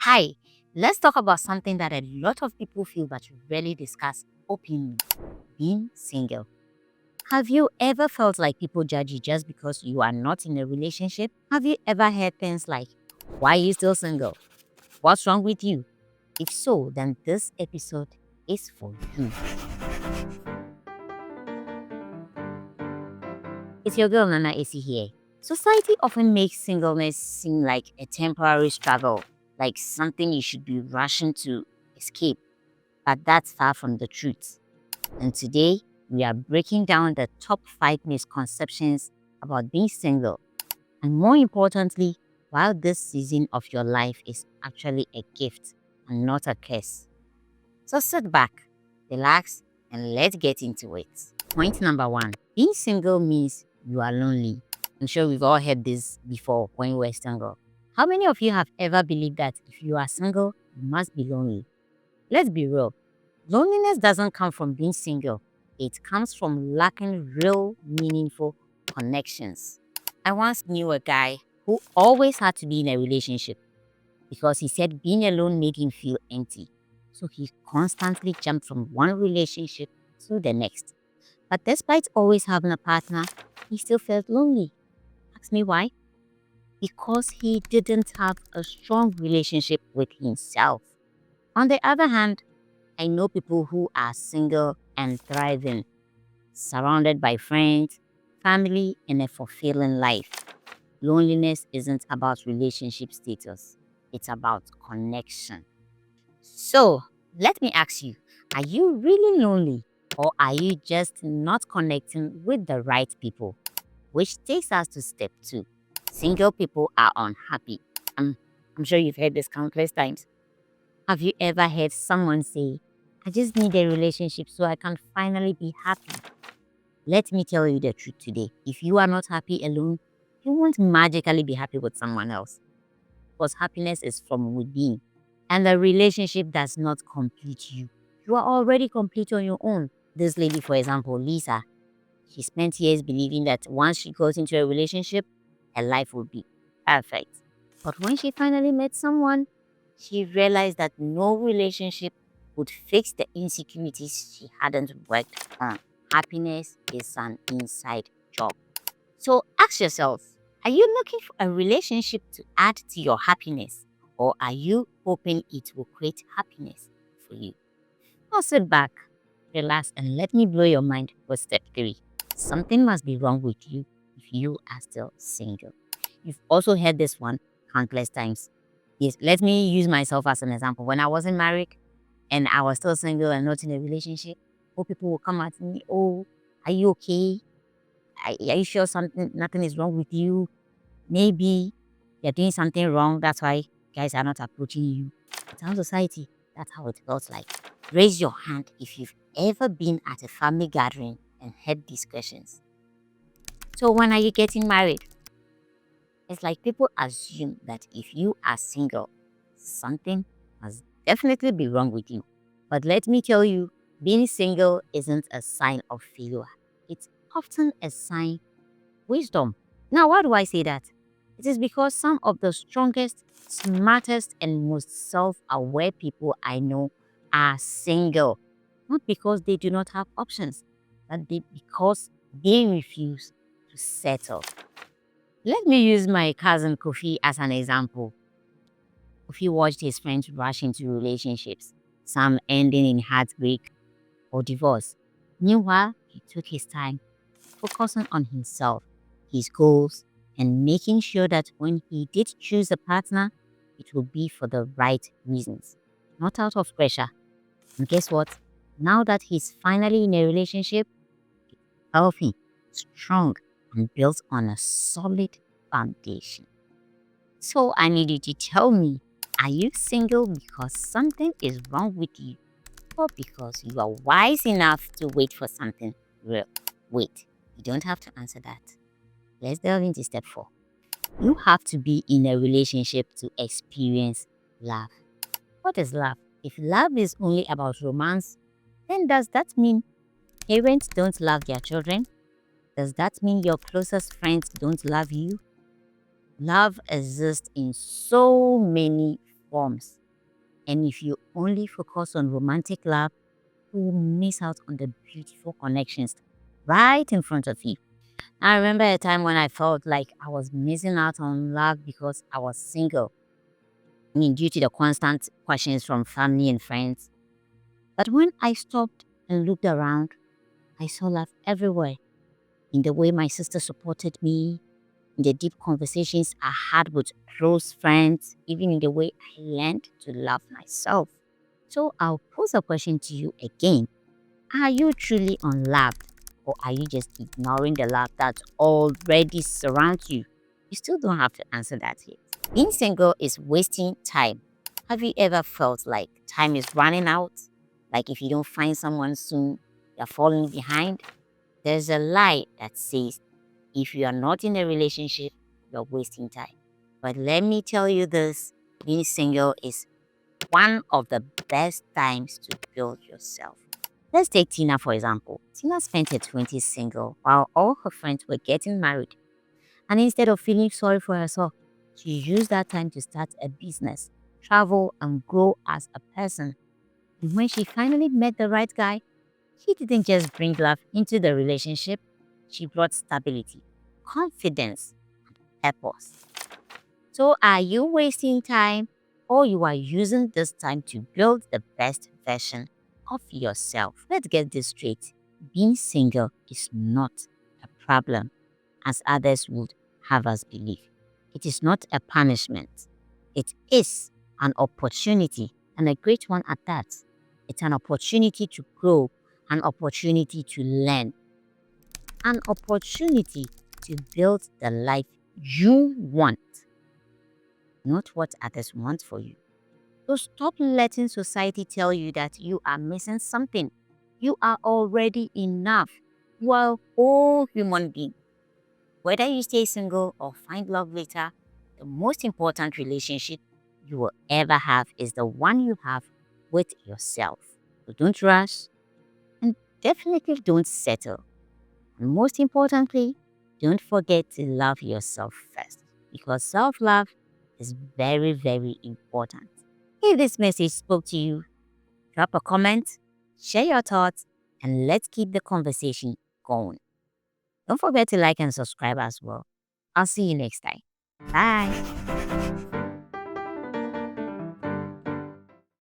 Hi, let's talk about something that a lot of people feel but rarely discuss openly: being single. Have you ever felt like people judge you just because you are not in a relationship? Have you ever heard things like, "Why are you still single? What's wrong with you?" If so, then this episode is for you. It's your girl Nana AC here. Society often makes singleness seem like a temporary struggle, like something you should be rushing to escape. But that's far from the truth. And today, we are breaking down the top 5 misconceptions about being single. And more importantly, why this season of your life is actually a gift and not a curse. So sit back, relax, and let's get into it. Point number 1: being single means you are lonely. I'm sure we've all heard this before when we were single. How many of you have ever believed that if you are single, you must be lonely? Let's be real. Loneliness doesn't come from being single. It comes from lacking real, meaningful connections. I once knew a guy who always had to be in a relationship because he said being alone made him feel empty. So he constantly jumped from one relationship to the next. But despite always having a partner, he still felt lonely. Ask me why? Because he didn't have a strong relationship with himself. On the other hand, I know people who are single and thriving, surrounded by friends, family, and a fulfilling life. Loneliness isn't about relationship status, it's about connection. So, let me ask you, are you really lonely, or are you just not connecting with the right people? Which takes us to step 2. Single people are unhappy. I'm sure you've heard this countless times. Have you ever heard someone say, "I just need a relationship so I can finally be happy"? Let me tell you the truth today. If you are not happy alone, you won't magically be happy with someone else. Because happiness is from within. And the relationship does not complete you. You are already complete on your own. This lady, for example, Lisa, she spent years believing that once she got into a relationship, her life would be perfect. But when she finally met someone, she realized that no relationship would fix the insecurities she hadn't worked on. Happiness is an inside job. So ask yourself, are you looking for a relationship to add to your happiness? Or are you hoping it will create happiness for you? Now sit back, relax, and let me blow your mind with step 3. Something must be wrong with you if you are still single. You've also heard this one countless times. Yes, let me use myself as an example. When I wasn't married and I was still single and not in a relationship, more people will come at me, "Oh, are you okay? Are you sure nothing is wrong with you? Maybe you're doing something wrong. That's why guys are not approaching you." It's our society. That's how it felt like. Raise your hand if you've ever been at a family gathering and heard these questions. "So when are you getting married?" It's like people assume that if you are single, something must definitely be wrong with you. But let me tell you, being single isn't a sign of failure. It's often a sign of wisdom. Now, why do I say that? It is because some of the strongest, smartest, and most self-aware people I know are single. Not because they do not have options, but because they refuse to settle. Let me use my cousin Kofi as an example. Kofi watched his friends rush into relationships, some ending in heartbreak or divorce. Meanwhile, he took his time, focusing on himself, his goals, and making sure that when he did choose a partner, it will be for the right reasons, not out of pressure. And guess what? Now that he's finally in a relationship, healthy, strong, and built on a solid foundation. So I need you to tell me, are you single because something is wrong with you, or because you are wise enough to wait for something real? Wait, you don't have to answer that. Let's delve into step 4. You have to be in a relationship to experience love. What is love? If love is only about romance, then does that mean parents don't love their children? Does that mean your closest friends don't love you? Love exists in so many forms. And if you only focus on romantic love, you will miss out on the beautiful connections right in front of you. I remember a time when I felt like I was missing out on love because I was single. I mean, due to the constant questions from family and friends. But when I stopped and looked around, I saw love everywhere. In the way my sister supported me, in the deep conversations I had with close friends, even in the way I learned to love myself. So I'll pose a question to you again. Are you truly unloved, or are you just ignoring the love that already surrounds you? You still don't have to answer that yet. Being single is wasting time. Have you ever felt like time is running out? Like if you don't find someone soon, you're falling behind? There's a lie that says if you are not in a relationship, you're wasting time. But let me tell you this, being single is one of the best times to build yourself. Let's take Tina for example. Tina spent her 20s single while all her friends were getting married. And instead of feeling sorry for herself, she used that time to start a business, travel, and grow as a person. And when she finally met the right guy, she didn't just bring love into the relationship, she brought stability, confidence, purpose. So are you wasting time, or you are using this time to build the best version of yourself? Let's get this straight. Being single is not a problem, as others would have us believe. It is not a punishment. It is an opportunity, and a great one at that. It's an opportunity to grow, an opportunity to learn, an opportunity to build the life you want, not what others want for you. So stop letting society tell you that you are missing something. You are already enough. You are a whole human being. Whether you stay single or find love later, the most important relationship you will ever have is the one you have with yourself. So don't rush, and definitely don't settle. And most importantly, don't forget to love yourself first, because self-love is very, very important. If this message spoke to you, drop a comment, share your thoughts, and let's keep the conversation going. Don't forget to like and subscribe as well. I'll see you next time. Bye.